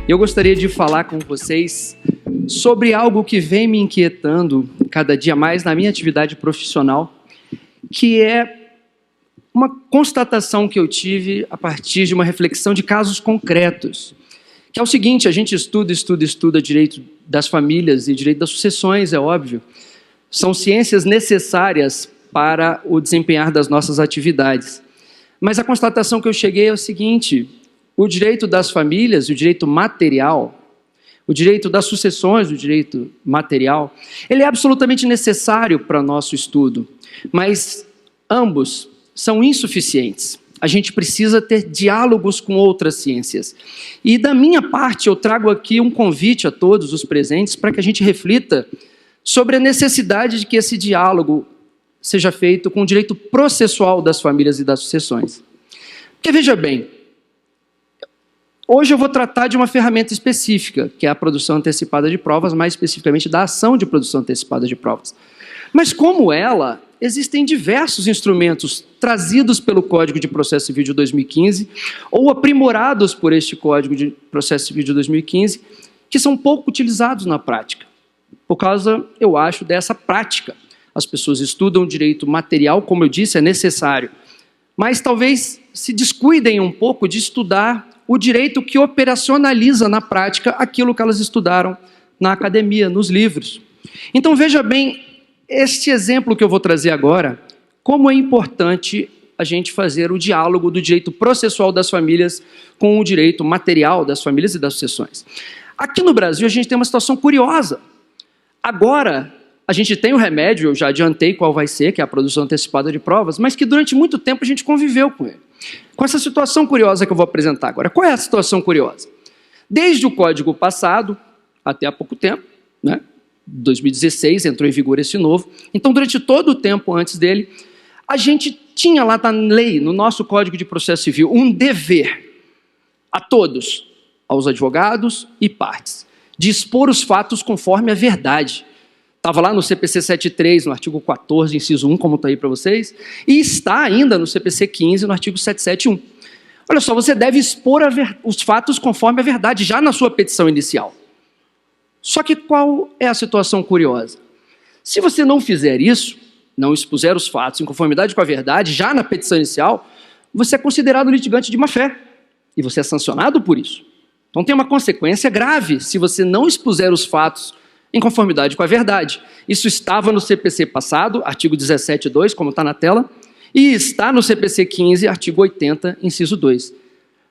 Eu gostaria de falar com vocês sobre algo que vem me inquietando cada dia mais na minha atividade profissional, que é uma constatação que eu tive a partir de uma reflexão de casos concretos, que é o seguinte: a gente estuda direito das famílias e direito das sucessões, é óbvio. São ciências necessárias para o desempenhar das nossas atividades. Mas a constatação que eu cheguei é o seguinte: o direito das famílias, o direito material, o direito das sucessões, o direito material, ele é absolutamente necessário para nosso estudo, mas ambos são insuficientes. A gente precisa ter diálogos com outras ciências. E da minha parte, eu trago aqui um convite a todos os presentes para que a gente reflita sobre a necessidade de que esse diálogo seja feito com o direito processual das famílias e das sucessões. Porque veja bem, hoje eu vou tratar de uma ferramenta específica, que é a produção antecipada de provas, mais especificamente da ação de produção antecipada de provas. Mas como ela, existem diversos instrumentos trazidos pelo Código de Processo Civil de 2015 ou aprimorados por este Código de Processo Civil de 2015, que são pouco utilizados na prática. Por causa, eu acho, dessa prática. As pessoas estudam direito material, como eu disse, é necessário, mas talvez se descuidem um pouco de estudar o direito que operacionaliza na prática aquilo que elas estudaram na academia, nos livros. Então veja bem, este exemplo que eu vou trazer agora, como é importante a gente fazer o diálogo do direito processual das famílias com o direito material das famílias e das sucessões. Aqui no Brasil a gente tem uma situação curiosa. Agora, a gente tem o remédio, eu já adiantei qual vai ser, que é a produção antecipada de provas, mas que durante muito tempo a gente conviveu com ele. Com essa situação curiosa que eu vou apresentar agora. Qual é a situação curiosa? Desde o Código passado, até há pouco tempo, 2016 entrou em vigor esse novo, então durante todo o tempo antes dele, a gente tinha lá na lei, no nosso Código de Processo Civil, um dever a todos, aos advogados e partes, de expor os fatos conforme a verdade. Estava lá no CPC 73, no artigo 14, inciso 1, como está aí para vocês, e está ainda no CPC 15, no artigo 771. Olha só, você deve expor os fatos conforme a verdade, já na sua petição inicial. Só que qual é a situação curiosa? Se você não fizer isso, não expuser os fatos em conformidade com a verdade, já na petição inicial, você é considerado litigante de má-fé, e você é sancionado por isso. Então tem uma consequência grave se você não expuser os fatos em conformidade com a verdade. Isso estava no CPC passado, artigo 17.2, como está na tela, e está no CPC 15, artigo 80, inciso 2.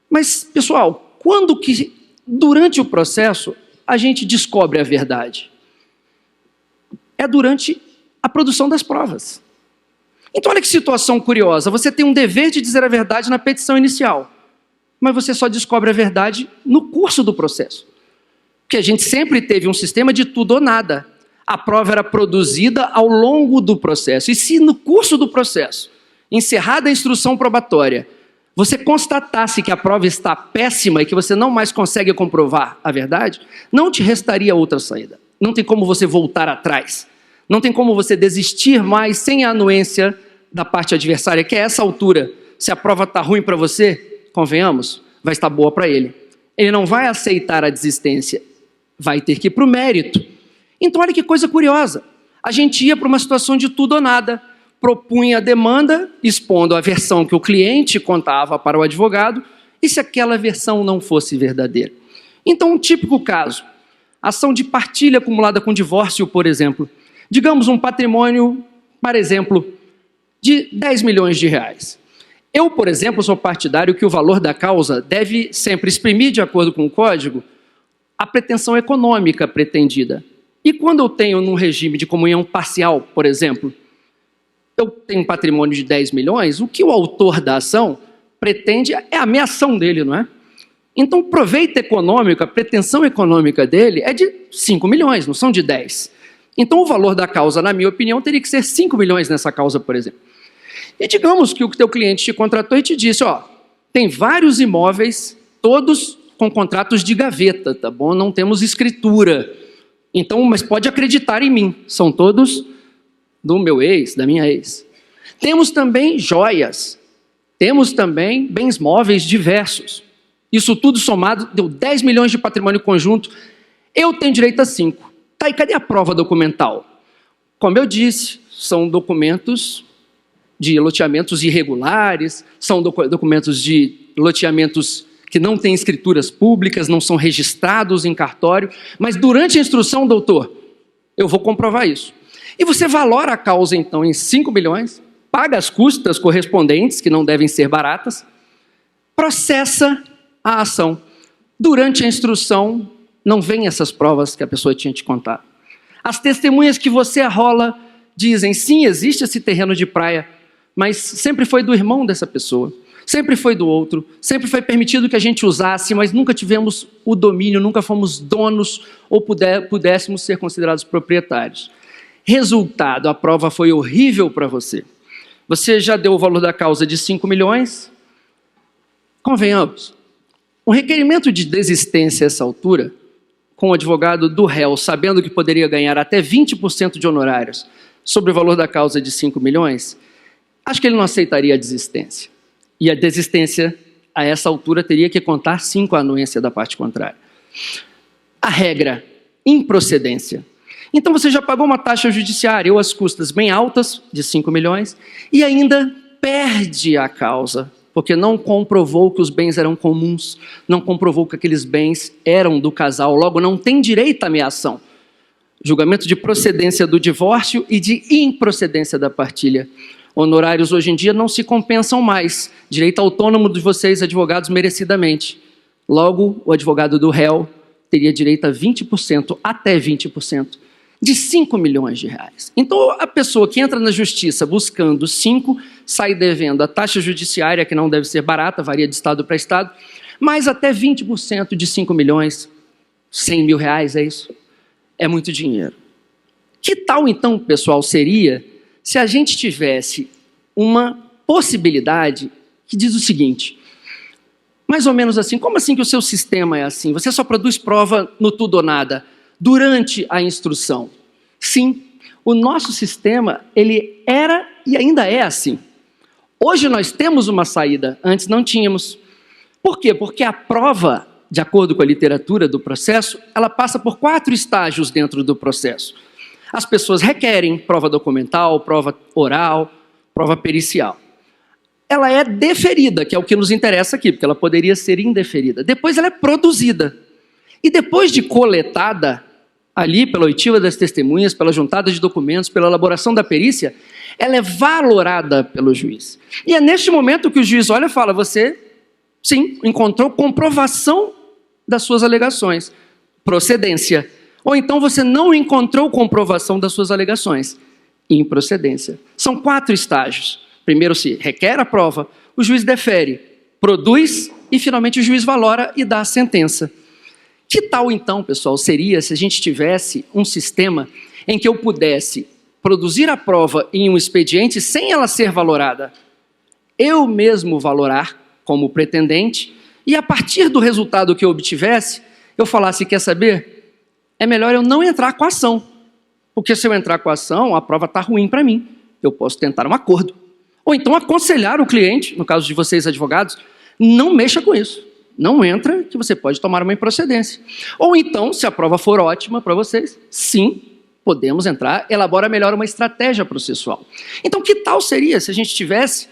Mas, pessoal, quando que, durante o processo, a gente descobre a verdade? É durante a produção das provas. Então, olha que situação curiosa. Você tem um dever de dizer a verdade na petição inicial, mas você só descobre a verdade no curso do processo. Porque a gente sempre teve um sistema de tudo ou nada. A prova era produzida ao longo do processo. E se no curso do processo, encerrada a instrução probatória, você constatasse que a prova está péssima e que você não mais consegue comprovar a verdade, não te restaria outra saída. Não tem como você voltar atrás. Não tem como você desistir mais sem a anuência da parte adversária, que a essa altura, se a prova está ruim para você, convenhamos, vai estar boa para ele. Ele não vai aceitar a desistência, vai ter que ir para o mérito. Então, olha que coisa curiosa. A gente ia para uma situação de tudo ou nada, propunha a demanda, expondo a versão que o cliente contava para o advogado, e se aquela versão não fosse verdadeira. Então, um típico caso, ação de partilha acumulada com divórcio, por exemplo. Digamos um patrimônio, por exemplo, de 10 milhões de reais. Eu, por exemplo, sou partidário que o valor da causa deve sempre exprimir, de acordo com o Código, a pretensão econômica pretendida. E quando eu tenho num regime de comunhão parcial, por exemplo, eu tenho um patrimônio de 10 milhões, o que o autor da ação pretende é a ameação dele, não é? Então, o proveito econômico, a pretensão econômica dele é de 5 milhões, não são de 10. Então, o valor da causa, na minha opinião, teria que ser 5 milhões nessa causa, por exemplo. E digamos que o teu cliente te contratou e te disse, tem vários imóveis, todos com contratos de gaveta, tá bom? Não temos escritura. Então, mas pode acreditar em mim, são todos do meu ex, da minha ex. Temos também joias, temos também bens móveis diversos. Isso tudo somado deu 10 milhões de patrimônio conjunto. Eu tenho direito a 5. Tá, e cadê a prova documental? Como eu disse, são documentos de loteamentos irregulares, são documentos de loteamentos que não têm escrituras públicas, não são registrados em cartório, mas durante a instrução, doutor, eu vou comprovar isso. E você valora a causa, então, em 5 milhões, paga as custas correspondentes, que não devem ser baratas, processa a ação. Durante a instrução, não vem essas provas que a pessoa tinha te contado. As testemunhas que você arrola dizem, sim, existe esse terreno de praia, mas sempre foi do irmão dessa pessoa, sempre foi do outro, sempre foi permitido que a gente usasse, mas nunca tivemos o domínio, nunca fomos donos ou pudéssemos ser considerados proprietários. Resultado, a prova foi horrível para você. Você já deu o valor da causa de 5 milhões? Convenhamos, um requerimento de desistência a essa altura, com o advogado do réu, sabendo que poderia ganhar até 20% de honorários sobre o valor da causa de 5 milhões, acho que ele não aceitaria a desistência. E a desistência, a essa altura, teria que contar 5 a anuência da parte contrária. A regra, improcedência. Então você já pagou uma taxa judiciária ou as custas bem altas, de 5 milhões, e ainda perde a causa, porque não comprovou que os bens eram comuns, não comprovou que aqueles bens eram do casal, logo não tem direito à meação. Julgamento de procedência do divórcio e de improcedência da partilha. Honorários hoje em dia não se compensam mais. Direito autônomo de vocês, advogados, merecidamente. Logo, o advogado do réu teria direito a 20%, até 20%, de 5 milhões de reais. Então, a pessoa que entra na justiça buscando 5, sai devendo a taxa judiciária, que não deve ser barata, varia de estado para estado, mais até 20% de 5 milhões, 100 mil reais, é isso? É muito dinheiro. Que tal, então, pessoal, seria se a gente tivesse uma possibilidade que diz o seguinte, mais ou menos assim, como assim que o seu sistema é assim? Você só produz prova no tudo ou nada durante a instrução. Sim, o nosso sistema, ele era e ainda é assim. Hoje nós temos uma saída, antes não tínhamos. Por quê? Porque a prova, de acordo com a literatura do processo, ela passa por 4 estágios dentro do processo. As pessoas requerem prova documental, prova oral, prova pericial. Ela é deferida, que é o que nos interessa aqui, porque ela poderia ser indeferida. Depois ela é produzida. E depois de coletada, ali pela oitiva das testemunhas, pela juntada de documentos, pela elaboração da perícia, ela é valorada pelo juiz. E é neste momento que o juiz olha e fala, você, sim, encontrou comprovação das suas alegações, procedência. Ou então você não encontrou comprovação das suas alegações, improcedência. São 4 estágios. Primeiro se requer a prova, o juiz defere, produz e finalmente o juiz valora e dá a sentença. Que tal então, pessoal, seria se a gente tivesse um sistema em que eu pudesse produzir a prova em um expediente sem ela ser valorada? Eu mesmo valorar como pretendente e a partir do resultado que eu obtivesse, eu falasse, quer saber? É melhor eu não entrar com a ação. Porque se eu entrar com a ação, a prova está ruim para mim. Eu posso tentar um acordo. Ou então aconselhar o cliente, no caso de vocês advogados, não mexa com isso. Não entra que você pode tomar uma improcedência. Ou então, se a prova for ótima para vocês, sim, podemos entrar, elabora melhor uma estratégia processual. Então, que tal seria se a gente tivesse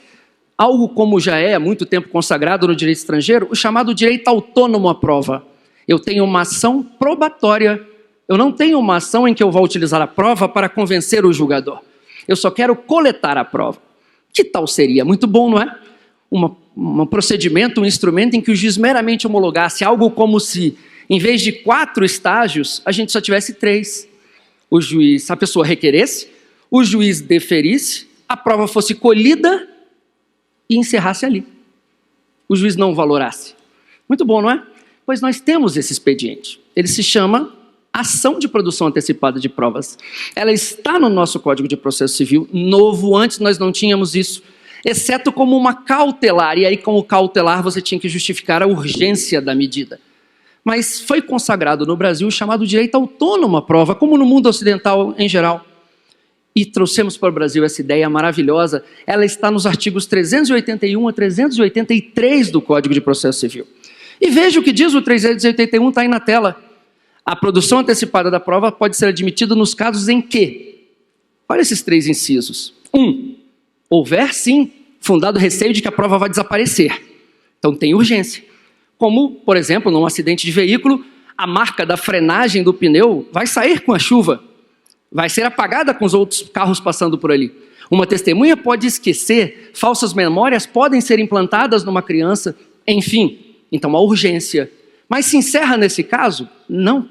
algo como já é há muito tempo consagrado no direito estrangeiro, o chamado direito autônomo à prova. Eu tenho uma ação probatória. Eu não tenho uma ação em que eu vou utilizar a prova para convencer o julgador. Eu só quero coletar a prova. Que tal seria? Muito bom, não é? Um procedimento, um instrumento em que o juiz meramente homologasse algo como se, em vez de 4 estágios, a gente só tivesse 3. A pessoa requeresse, o juiz deferisse, a prova fosse colhida e encerrasse ali. O juiz não valorasse. Muito bom, não é? Pois nós temos esse expediente. Ele se chama ação de produção antecipada de provas. Ela está no nosso Código de Processo Civil, novo, antes nós não tínhamos isso, exceto como uma cautelar, e aí como cautelar você tinha que justificar a urgência da medida. Mas foi consagrado no Brasil o chamado direito autônomo à prova, como no mundo ocidental em geral. E trouxemos para o Brasil essa ideia maravilhosa, ela está nos artigos 381 a 383 do Código de Processo Civil. E veja o que diz o 381, está aí na tela. A produção antecipada da prova pode ser admitida nos casos em que, olha esses 3 incisos. 1. Houver, sim, fundado receio de que a prova vai desaparecer. Então tem urgência. Como, por exemplo, num acidente de veículo, a marca da frenagem do pneu vai sair com a chuva, vai ser apagada com os outros carros passando por ali. Uma testemunha pode esquecer, falsas memórias podem ser implantadas numa criança, enfim, então há urgência. Mas se encerra nesse caso? Não.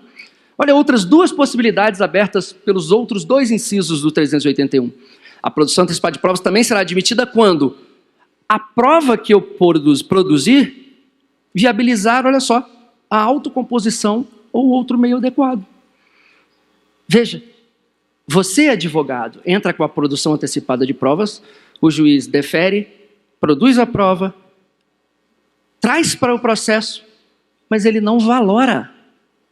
Olha outras 2 possibilidades abertas pelos outros 2 incisos do 381. A produção antecipada de provas também será admitida quando a prova que eu produzir viabilizar, olha só, a autocomposição ou outro meio adequado. Veja, você, advogado, entra com a produção antecipada de provas, o juiz defere, produz a prova, traz para o processo, mas ele não valora.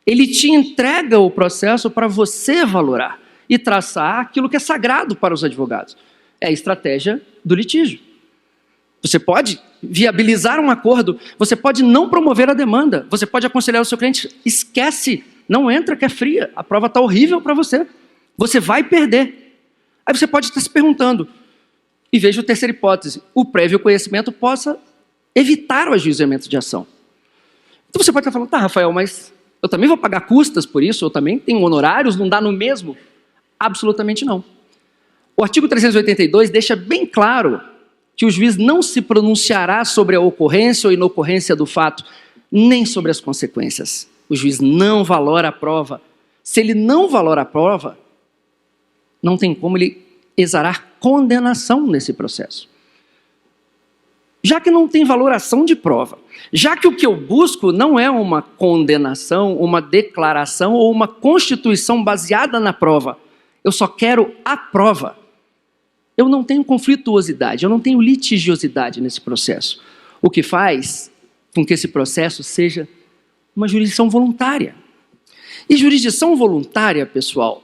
Ele te entrega o processo para você valorar e traçar aquilo que é sagrado para os advogados. É a estratégia do litígio. Você pode viabilizar um acordo, você pode não promover a demanda, você pode aconselhar o seu cliente, esquece, não entra que é fria, a prova está horrível para você, você vai perder. Aí você pode estar se perguntando, e veja a terceira hipótese, o prévio conhecimento possa evitar o ajuizamento de ação. Então você pode estar falando, tá, Rafael, mas eu também vou pagar custas por isso, eu também tenho honorários, não dá no mesmo? Absolutamente não. O artigo 382 deixa bem claro que o juiz não se pronunciará sobre a ocorrência ou inocorrência do fato, nem sobre as consequências. O juiz não valora a prova. Se ele não valora a prova, não tem como ele exarar condenação nesse processo. Já que não tem valoração de prova, já que o que eu busco não é uma condenação, uma declaração ou uma constituição baseada na prova, eu só quero a prova. Eu não tenho conflituosidade, eu não tenho litigiosidade nesse processo. O que faz com que esse processo seja uma jurisdição voluntária. E jurisdição voluntária, pessoal,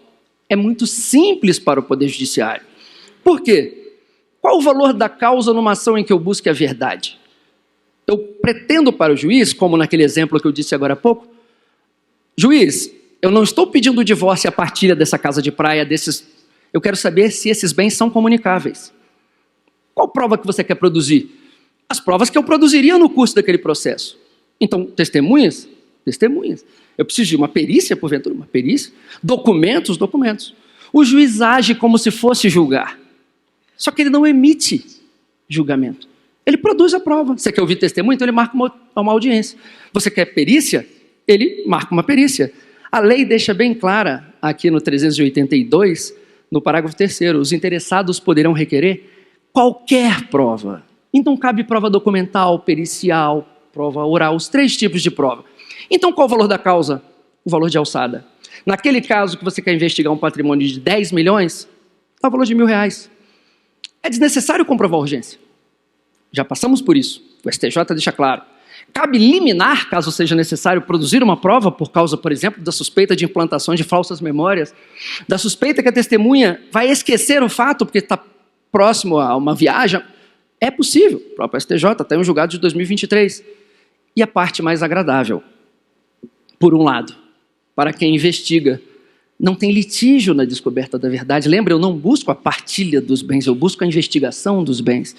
é muito simples para o Poder Judiciário. Por quê? Qual o valor da causa numa ação em que eu busque a verdade? Eu pretendo para o juiz, como naquele exemplo que eu disse agora há pouco, juiz, eu não estou pedindo o divórcio e a partilha dessa casa de praia, eu quero saber se esses bens são comunicáveis. Qual prova que você quer produzir? As provas que eu produziria no curso daquele processo. Então, testemunhas? Testemunhas. Eu preciso de uma perícia, porventura, uma perícia. Documentos? Documentos. O juiz age como se fosse julgar. Só que ele não emite julgamento. Ele produz a prova. Você quer ouvir testemunho? Então ele marca uma audiência. Você quer perícia? Ele marca uma perícia. A lei deixa bem clara, aqui no 382, no parágrafo 3º, os interessados poderão requerer qualquer prova. Então cabe prova documental, pericial, prova oral, os 3 tipos de prova. Então qual o valor da causa? O valor de alçada. Naquele caso que você quer investigar um patrimônio de 10 milhões, dá o valor de R$1.000. É desnecessário comprovar a urgência. Já passamos por isso. O STJ deixa claro. Cabe liminar, caso seja necessário, produzir uma prova por causa, por exemplo, da suspeita de implantação de falsas memórias, da suspeita que a testemunha vai esquecer o fato porque está próximo a uma viagem. É possível. O próprio STJ tem um julgado de 2023. E a parte mais agradável, por um lado, para quem investiga, não tem litígio na descoberta da verdade. Lembra, eu não busco a partilha dos bens, eu busco a investigação dos bens.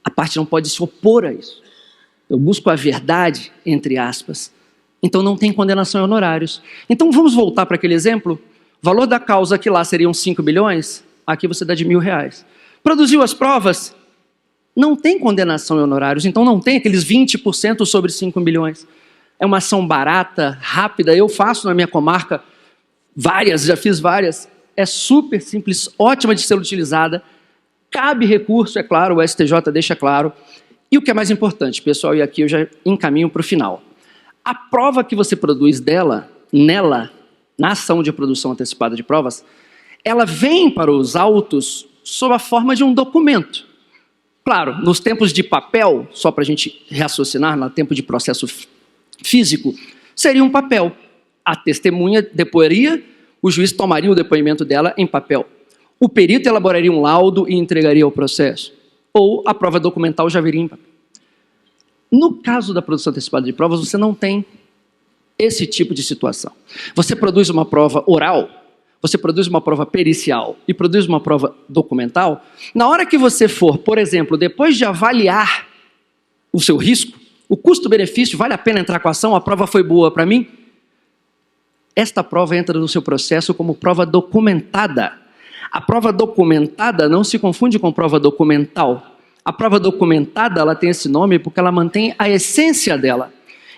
A parte não pode se opor a isso. Eu busco a verdade, entre aspas. Então não tem condenação em honorários. Então vamos voltar para aquele exemplo? O valor da causa que lá seriam 5 bilhões, aqui você dá de R$1.000. Produziu as provas, não tem condenação em honorários, então não tem aqueles 20% sobre 5 milhões. É uma ação barata, rápida, eu faço na minha comarca várias, já fiz várias, é super simples, ótima de ser utilizada, cabe recurso, é claro, o STJ deixa claro. E o que é mais importante, pessoal, e aqui eu já encaminho para o final. A prova que você produz nela, na ação de produção antecipada de provas, ela vem para os autos sob a forma de um documento. Claro, nos tempos de papel, só para a gente raciocinar, no tempo de processo físico, seria um papel. A testemunha deporia, o juiz tomaria o depoimento dela em papel. O perito elaboraria um laudo e entregaria ao processo. Ou a prova documental já viria em papel. No caso da produção antecipada de provas, você não tem esse tipo de situação. Você produz uma prova oral, você produz uma prova pericial e produz uma prova documental. Na hora que você for, por exemplo, depois de avaliar o seu risco, o custo-benefício, vale a pena entrar com a ação, a prova foi boa para mim? Esta prova entra no seu processo como prova documentada. A prova documentada não se confunde com prova documental. A prova documentada, ela tem esse nome porque ela mantém a essência dela.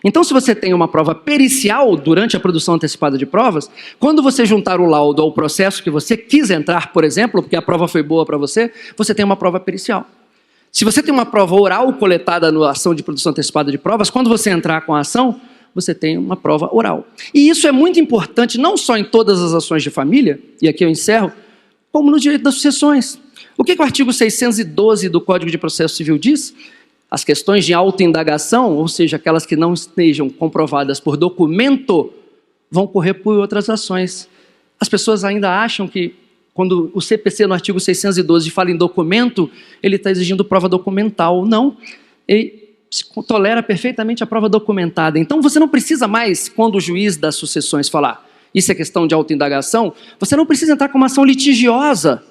Então, se você tem uma prova pericial durante a produção antecipada de provas, quando você juntar o laudo ao processo que você quis entrar, por exemplo, porque a prova foi boa para você, você tem uma prova pericial. Se você tem uma prova oral coletada na ação de produção antecipada de provas, quando você entrar com a ação, você tem uma prova oral. E isso é muito importante, não só em todas as ações de família, e aqui eu encerro, como no direito das sucessões. O que o artigo 612 do Código de Processo Civil diz? As questões de autoindagação, ou seja, aquelas que não estejam comprovadas por documento, vão correr por outras ações. As pessoas ainda acham que, quando o CPC no artigo 612 fala em documento, ele está exigindo prova documental. Não, ele tolera perfeitamente a prova documentada. Então você não precisa mais, quando o juiz das sucessões falar, isso é questão de autoindagação, você não precisa entrar com uma ação litigiosa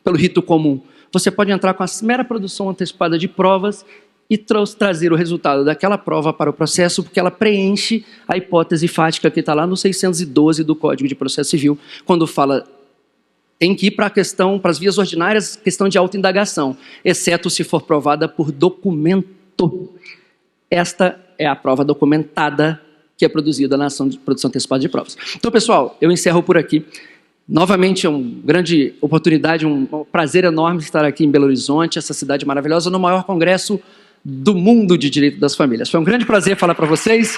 pelo rito comum. Você pode entrar com a mera produção antecipada de provas e trazer o resultado daquela prova para o processo, porque ela preenche a hipótese fática que está lá no 612 do Código de Processo Civil, quando fala tem que ir para a questão, para as vias ordinárias, questão de autoindagação, exceto se for provada por documento. Esta é a prova documentada que é produzida na ação de produção antecipada de provas. Então, pessoal, eu encerro por aqui. Novamente, é uma grande oportunidade, um prazer enorme estar aqui em Belo Horizonte, essa cidade maravilhosa, no maior congresso do mundo de direito das famílias. Foi um grande prazer falar para vocês.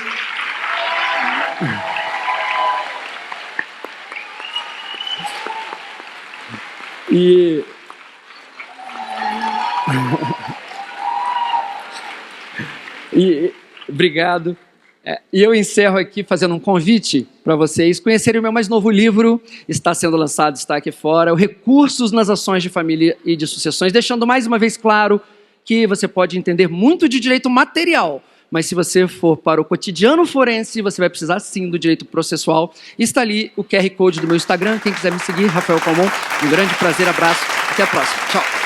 Obrigado. E eu encerro aqui fazendo um convite para vocês conhecerem o meu mais novo livro, está sendo lançado, está aqui fora, o Recursos nas Ações de Família e de Sucessões, deixando mais uma vez claro que você pode entender muito de direito material, mas se você for para o cotidiano forense, você vai precisar sim do direito processual. Está ali o QR Code do meu Instagram, quem quiser me seguir, Rafael Calmon. Um grande prazer, abraço, até a próxima. Tchau.